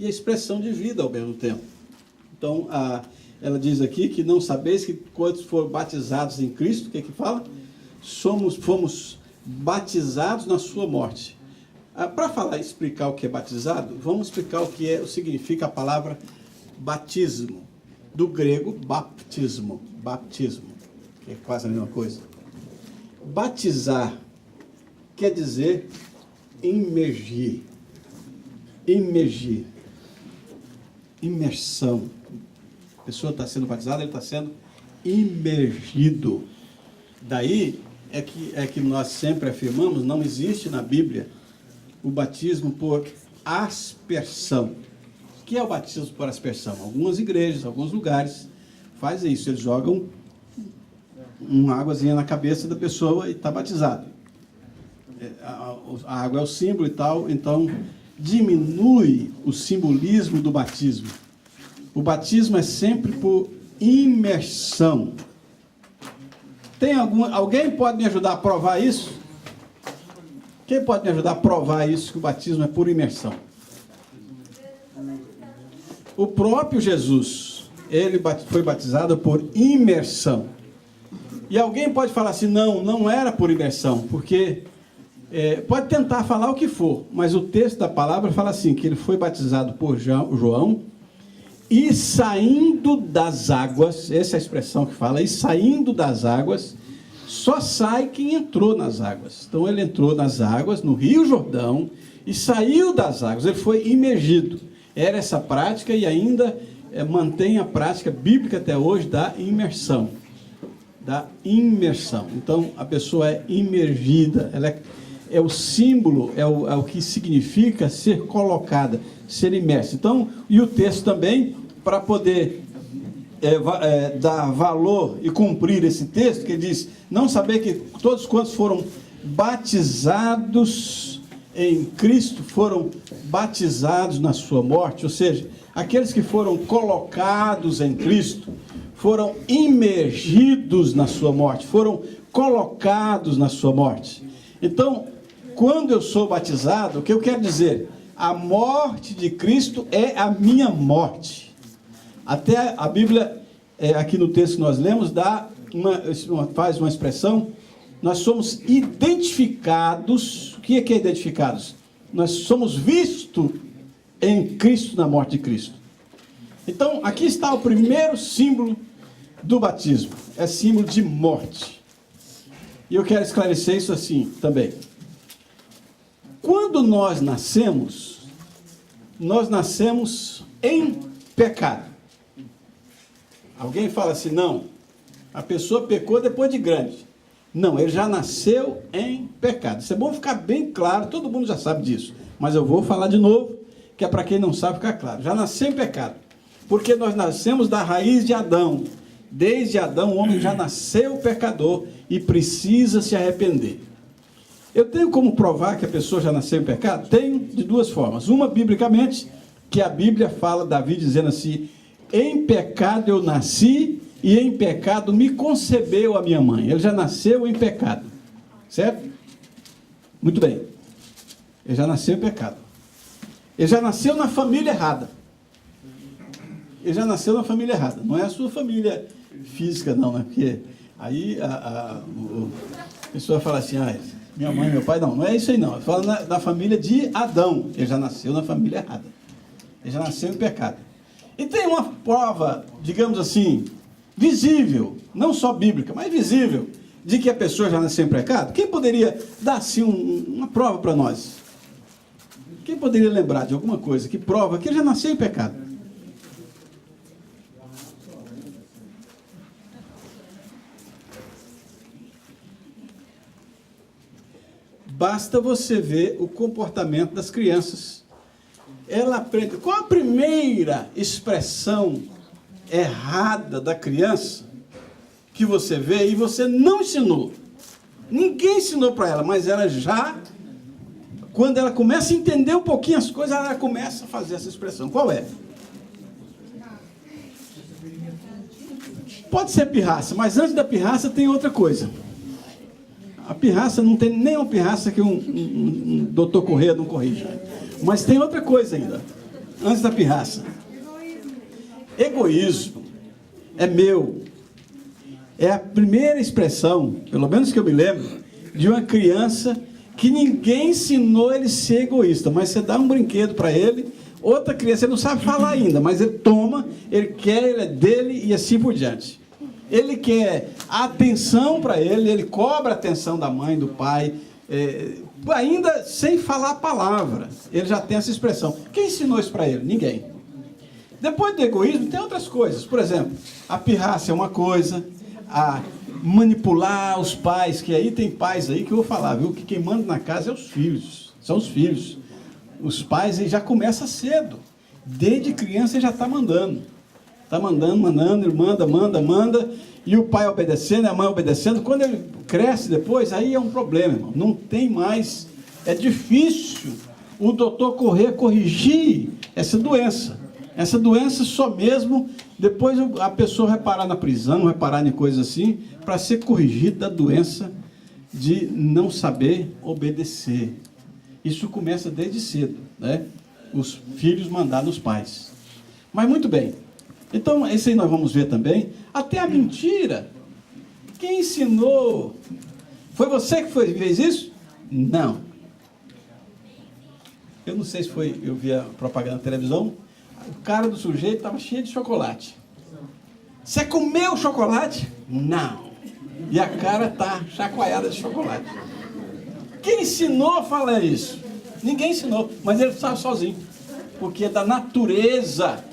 e a expressão de vida ao mesmo tempo. Então, ela diz aqui que não sabeis que quantos foram batizados em Cristo, o que que fala? Fomos batizados na sua morte. Para explicar o que é batizado, vamos explicar o que significa a palavra batismo. Do grego, baptismo, que é quase a mesma coisa. Batizar quer dizer imergir, imersão. A pessoa está sendo batizada, ele está sendo imergido. Daí é que nós sempre afirmamos, não existe na Bíblia o batismo por aspersão. O que é o batismo por aspersão? Algumas igrejas, alguns lugares fazem isso, eles jogam uma águazinha na cabeça da pessoa e está batizado. A água é o símbolo e tal, então diminui o simbolismo do batismo. O batismo é sempre por imersão. Alguém pode me ajudar a provar isso? Quem pode me ajudar a provar isso, que o batismo é por imersão? O próprio Jesus, ele foi batizado por imersão. E alguém pode falar assim, não era por imersão, porque pode tentar falar o que for, mas o texto da palavra fala assim, que ele foi batizado por João, e saindo das águas, essa é a expressão que fala, e saindo das águas, só sai quem entrou nas águas. Então ele entrou nas águas, no Rio Jordão, e saiu das águas, ele foi imergido. Era essa prática e ainda mantém a prática bíblica até hoje da imersão. Então a pessoa é imergida, ela é o símbolo, é o que significa ser colocada, ser imersa. Então, e o texto também, para poder dar valor e cumprir esse texto, que diz, não saber que todos quantos foram batizados em Cristo, foram batizados na sua morte, ou seja, aqueles que foram colocados em Cristo, foram imergidos na sua morte, foram colocados na sua morte. Então, quando eu sou batizado, o que eu quero dizer? A morte de Cristo é a minha morte. Até a Bíblia, aqui no texto que nós lemos, faz uma expressão, nós somos identificados. O que é identificados? Nós somos vistos em Cristo, na morte de Cristo. Então, aqui está o primeiro símbolo do batismo, é símbolo de morte. E eu quero esclarecer isso assim também. Quando nós nascemos em pecado. Alguém fala assim, não, a pessoa pecou depois de grande. Não, ele já nasceu em pecado. Isso é bom ficar bem claro, todo mundo já sabe disso. Mas eu vou falar de novo, que é para quem não sabe ficar claro. Já nasceu em pecado. Porque nós nascemos da raiz de Adão. Desde Adão, o homem já nasceu pecador e precisa se arrepender. Eu tenho como provar que a pessoa já nasceu em pecado? Tenho de duas formas. Uma, biblicamente, que a Bíblia fala, Davi dizendo assim, em pecado eu nasci e em pecado me concebeu a minha mãe. Ele já nasceu em pecado. Certo? Muito bem. Ele já nasceu em pecado. Ele já nasceu na família errada. Ele já nasceu na família errada. Não é a sua família física, não, né? Porque aí a pessoa fala assim, minha mãe, meu pai, não é isso aí não. Fala da família de Adão. Ele já nasceu na família errada. Ele já nasceu em pecado. E tem uma prova, digamos assim, visível, não só bíblica, mas visível, de que a pessoa já nasceu em pecado. Quem poderia dar assim uma prova para nós? Quem poderia lembrar de alguma coisa que prova que ele já nasceu em pecado? Basta você ver o comportamento das crianças. Ela aprende. Qual a primeira expressão errada da criança que você vê e você não ensinou? Ninguém ensinou para ela, mas ela já, quando ela começa a entender um pouquinho as coisas, ela começa a fazer essa expressão. Qual é? Pode ser pirraça, mas antes da pirraça tem outra coisa. A pirraça não tem nenhuma pirraça que um doutor Correia não corrija. Mas tem outra coisa ainda. antes da pirraça. Egoísmo é meu. É a primeira expressão, pelo menos que eu me lembro, de uma criança que ninguém ensinou ele a ser egoísta, mas você dá um brinquedo para ele, outra criança, ele não sabe falar ainda, mas ele toma, ele quer, ele é dele e assim por diante. Ele quer atenção para ele, ele cobra a atenção da mãe, do pai, ainda sem falar a palavra. Ele já tem essa expressão. Quem ensinou isso para ele? Ninguém. Depois do egoísmo, tem outras coisas. Por exemplo, a pirraça é uma coisa, a manipular os pais, que aí tem pais aí que eu vou falar, viu? Que quem manda na casa é os filhos, são os filhos. Os pais aí já começam cedo. Desde criança ele já está mandando. Está mandando, ele manda, e o pai obedecendo, a mãe obedecendo. Quando ele cresce depois, aí é um problema, irmão. Não tem mais, é difícil o doutor corrigir essa doença. Essa doença só mesmo, depois a pessoa vai parar na prisão, vai parar em coisas assim, para ser corrigida da doença de não saber obedecer. Isso começa desde cedo, né? Os filhos mandar nos pais. Mas muito bem. Então, esse aí nós vamos ver também. Até a mentira. Quem ensinou? Foi você que fez isso? Não. Eu não sei se foi, eu vi a propaganda na televisão, o cara do sujeito estava cheio de chocolate. Você comeu chocolate? Não. E a cara está chacoalhada de chocolate. Quem ensinou a falar isso? Ninguém ensinou, mas ele sabe sozinho. Porque é da natureza.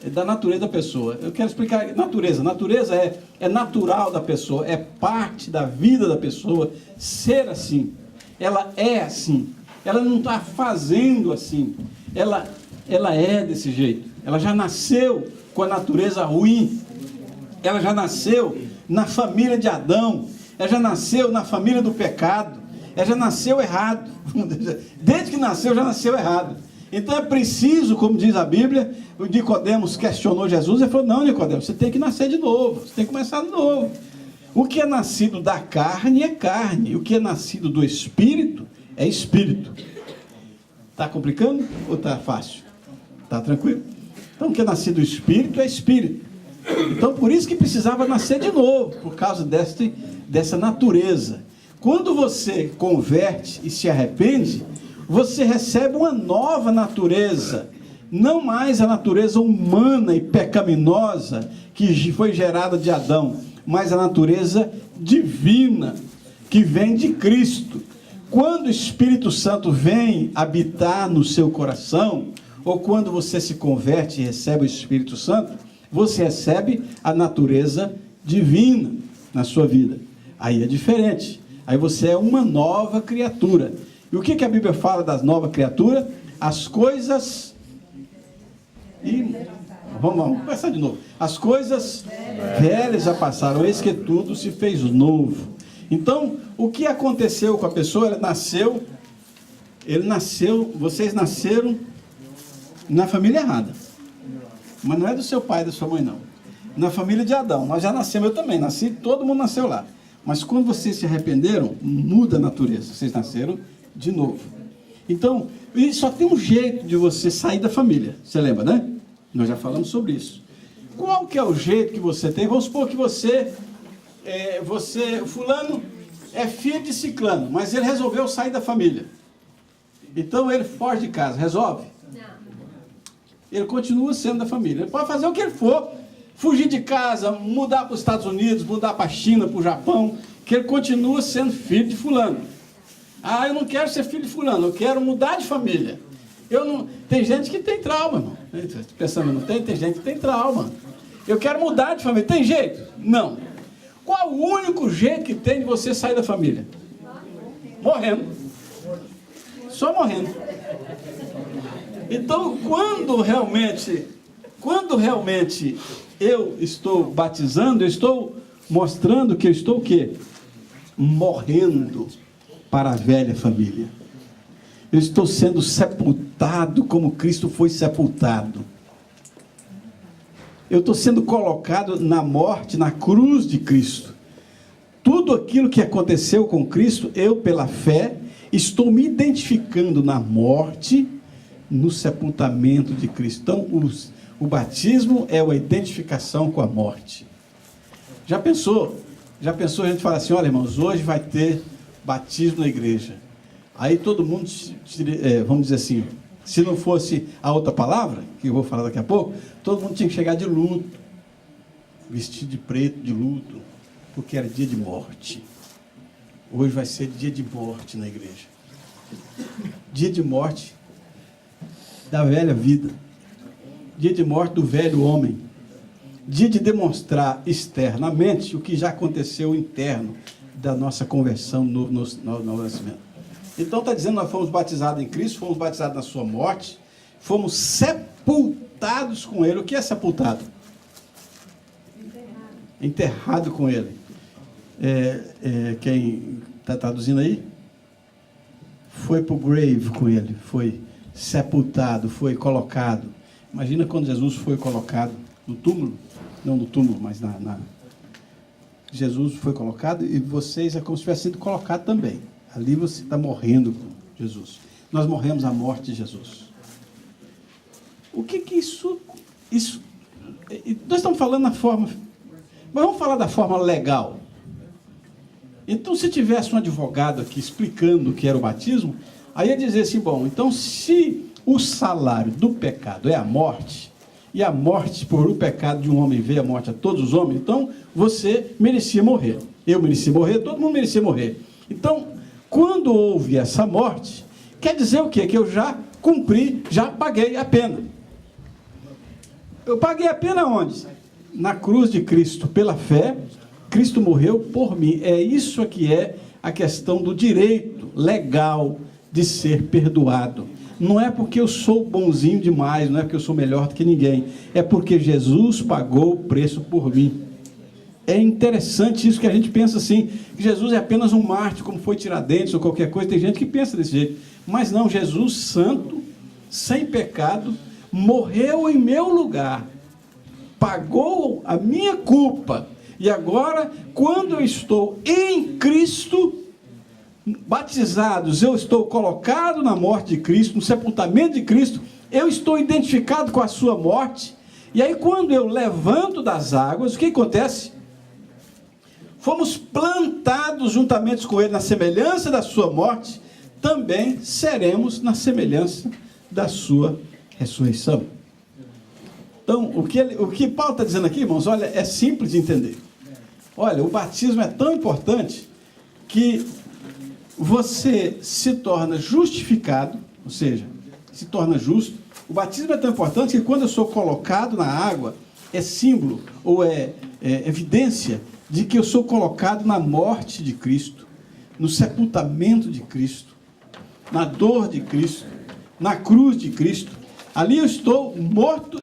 É da natureza da pessoa. Eu quero explicar natureza. Natureza é natural da pessoa, é parte da vida da pessoa ser assim. Ela é assim. Ela não está fazendo assim. Ela é desse jeito. Ela já nasceu com a natureza ruim. Ela já nasceu na família de Adão. Ela já nasceu na família do pecado. Ela já nasceu errado. Desde que nasceu, já nasceu errado. Então é preciso, como diz a Bíblia, o Nicodemos questionou Jesus, ele falou, não, Nicodemos, você tem que nascer de novo, você tem que começar de novo. O que é nascido da carne é carne, o que é nascido do Espírito é Espírito. Está complicando ou está fácil? Está tranquilo? Então o que é nascido do Espírito é Espírito. Então por isso que precisava nascer de novo, por causa dessa natureza. Quando você converte e se arrepende, você recebe uma nova natureza, não mais a natureza humana e pecaminosa que foi gerada de Adão, mas a natureza divina que vem de Cristo. Quando o Espírito Santo vem habitar no seu coração, ou quando você se converte e recebe o Espírito Santo, você recebe a natureza divina na sua vida. Aí é diferente. Aí você é uma nova criatura. E o que a Bíblia fala das novas criaturas? As coisas... Vamos começar de novo. As coisas velhas já passaram, eis que tudo se fez novo. Então, o que aconteceu com a pessoa? Vocês nasceram na família errada. Mas não é do seu pai e da sua mãe, não. Na família de Adão. Nós já nascemos, eu também nasci, todo mundo nasceu lá. Mas quando vocês se arrependeram, muda a natureza. Vocês nasceram de novo. Então, e só tem um jeito de você sair da família. Você lembra, né? Nós já falamos sobre isso. Qual que é o jeito que você tem? Vamos supor que fulano é filho de ciclano, mas ele resolveu sair da família. Então ele foge de casa. Resolve? Não. Ele continua sendo da família. Ele pode fazer o que ele for. Fugir de casa, mudar para os Estados Unidos, mudar para a China, para o Japão, que ele continua sendo filho de fulano. Ah, eu não quero ser filho de fulano, eu quero mudar de família. Tem gente que tem trauma, irmão. Pensando, não tem? Tem gente que tem trauma. Eu quero mudar de família. Tem jeito? Não. Qual o único jeito que tem de você sair da família? Morrendo. Só morrendo. Então, quando realmente eu estou batizando, eu estou mostrando que eu estou o quê? Morrendo para a velha família. Eu estou sendo sepultado como Cristo foi sepultado. Eu estou sendo colocado na morte, na cruz de Cristo. Tudo aquilo que aconteceu com Cristo, eu, pela fé, estou me identificando na morte, no sepultamento de Cristo. Então, o batismo é a identificação com a morte. Já pensou a gente fala assim, olha, irmãos, hoje vai ter batismo na igreja. Aí todo mundo, vamos dizer assim, se não fosse a outra palavra, que eu vou falar daqui a pouco, todo mundo tinha que chegar de luto, vestido de preto, de luto, porque era dia de morte. Hoje vai ser dia de morte na igreja. Dia de morte da velha vida. Dia de morte do velho homem. Dia de demonstrar externamente o que já aconteceu interno da nossa conversão no nascimento. Então está dizendo, nós fomos batizados em Cristo, fomos batizados na sua morte, fomos sepultados com Ele. O que é sepultado? Enterrado com Ele. Quem está traduzindo aí? Foi para o grave com Ele, foi sepultado, foi colocado. Imagina quando Jesus foi colocado no túmulo, não no túmulo, mas Jesus foi colocado e vocês é como se tivesse sido colocado também. Ali você está morrendo com Jesus. Nós morremos a morte de Jesus. O que isso... Nós estamos falando na forma... Mas vamos falar da forma legal. Então, se tivesse um advogado aqui explicando o que era o batismo, aí ia dizer assim, bom, então se o salário do pecado é a morte, e a morte por o pecado de um homem veio a morte a todos os homens, então você merecia morrer. Eu merecia morrer, todo mundo merecia morrer. Então, quando houve essa morte, quer dizer o quê? Que eu já cumpri, já paguei a pena. Eu paguei a pena onde? Na cruz de Cristo, pela fé, Cristo morreu por mim. É isso que é a questão do direito legal de ser perdoado. Não é porque eu sou bonzinho demais, não é porque eu sou melhor do que ninguém. É porque Jesus pagou o preço por mim. É interessante isso que a gente pensa assim, que Jesus é apenas um mártir, como foi Tiradentes ou qualquer coisa. Tem gente que pensa desse jeito. Mas não, Jesus santo, sem pecado, morreu em meu lugar. Pagou a minha culpa. E agora, quando eu estou em Cristo, batizados, eu estou colocado na morte de Cristo, no sepultamento de Cristo, eu estou identificado com a sua morte, e aí quando eu levanto das águas, o que acontece? Fomos plantados juntamente com Ele na semelhança da sua morte, também seremos na semelhança da sua ressurreição. Então, o que Paulo está dizendo aqui, irmãos, olha, é simples de entender. Olha, o batismo é tão importante que você se torna justificado, ou seja, se torna justo. O batismo é tão importante que quando eu sou colocado na água, é símbolo ou é evidência de que eu sou colocado na morte de Cristo, no sepultamento de Cristo, na dor de Cristo, na cruz de Cristo. Ali eu estou morto